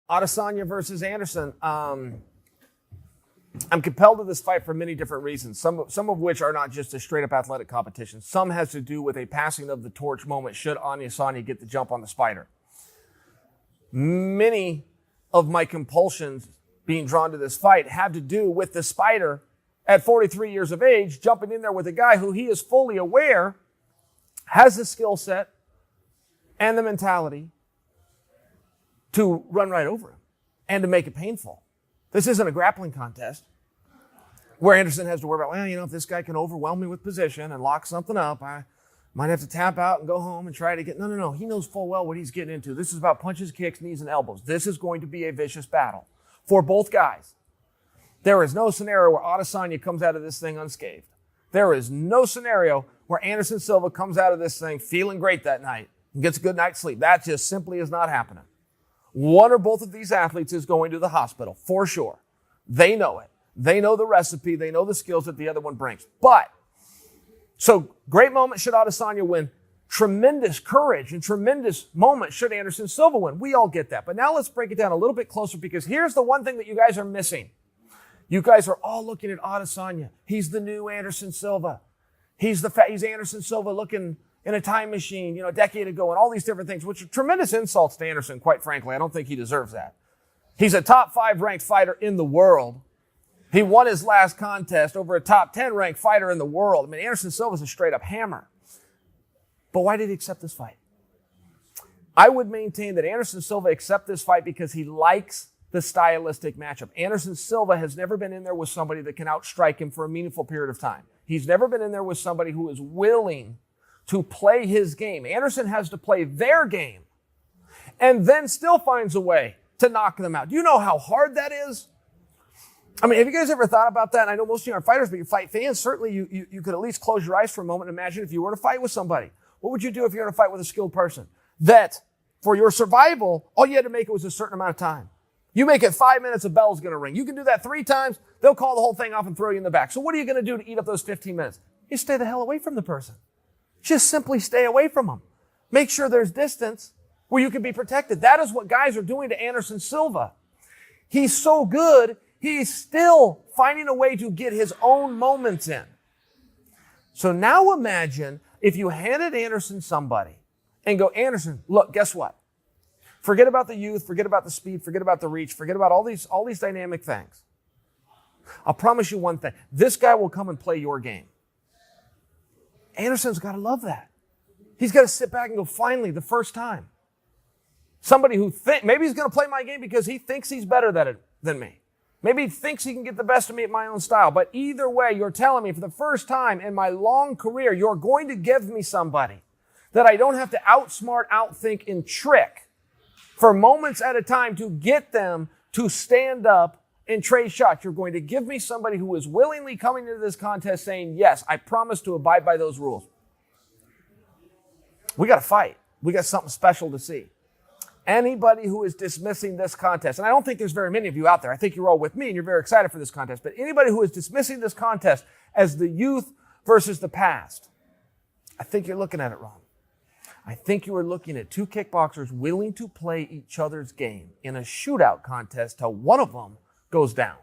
Adesanya versus Anderson. I'm compelled to this fight for many different reasons, some of which are not just a straight-up athletic competition. Some has to do with a passing of the torch moment should Adesanya get the jump on the Spider. Many of my compulsions being drawn to this fight have to do with the Spider at 43 years of age, jumping in there with a guy who he is fully aware has the skill set and the mentality to run right over him and to make it painful. This isn't a grappling contest where Anderson has to worry about, well, if this guy can overwhelm me with position and lock something up, I might have to tap out and go home and try to get... No. He knows full well what he's getting into. This is about punches, kicks, knees, and elbows. This is going to be a vicious battle for both guys. There is no scenario where Adesanya comes out of this thing unscathed. There is no scenario where Anderson Silva comes out of this thing feeling great that night and gets a good night's sleep. That just simply is not happening. One or both of these athletes is going to the hospital, for sure. They know it. They know the recipe. They know the skills that the other one brings. So great moment should Adesanya win. Tremendous courage and tremendous moment should Anderson Silva win. We all get that. But now let's break it down a little bit closer, because here's the one thing that you guys are missing. You guys are all looking at Adesanya. He's the new Anderson Silva. He's Anderson Silva looking in a time machine, a decade ago, and all these different things, which are tremendous insults to Anderson, quite frankly. I don't think he deserves that. He's a top 5 ranked fighter in the world. He won his last contest over a top 10 ranked fighter in the world. I mean, Anderson Silva's a straight up hammer. But why did he accept this fight? I would maintain that Anderson Silva accepted this fight because he likes the stylistic matchup. Anderson Silva has never been in there with somebody that can outstrike him for a meaningful period of time. He's never been in there with somebody who is willing to play his game. Anderson has to play their game and then still finds a way to knock them out. Do you know how hard that is? I mean, have you guys ever thought about that? I know most of you aren't fighters, but you're fight fans. Certainly you could at least close your eyes for a moment and imagine if you were to fight with somebody. What would you do if you were to fight with a skilled person? That for your survival, all you had to make it was a certain amount of time. You make it 5 minutes, a bell's going to ring. You can do that 3 times, they'll call the whole thing off and throw you in the back. So what are you going to do to eat up those 15 minutes? You stay the hell away from the person. Just simply stay away from them. Make sure there's distance where you can be protected. That is what guys are doing to Anderson Silva. He's so good, he's still finding a way to get his own moments in. So now imagine if you handed Anderson somebody and go, Anderson, look, guess what? Forget about the youth, forget about the speed, forget about the reach, forget about all these dynamic things. I'll promise you one thing. This guy will come and play your game. Anderson's got to love that. He's got to sit back and go, finally, the first time. Somebody who maybe he's going to play my game because he thinks he's better than me. Maybe he thinks he can get the best of me at my own style. But either way, you're telling me for the first time in my long career, you're going to give me somebody that I don't have to outsmart, outthink, and trick for moments at a time to get them to stand up and trade shots. You're going to give me somebody who is willingly coming into this contest saying, yes, I promise to abide by those rules. We got to fight. We got something special to see. Anybody who is dismissing this contest, and I don't think there's very many of you out there. I think you're all with me and you're very excited for this contest. But anybody who is dismissing this contest as the youth versus the past, I think you're looking at it wrong. I think you are looking at 2 kickboxers willing to play each other's game in a shootout contest till one of them goes down.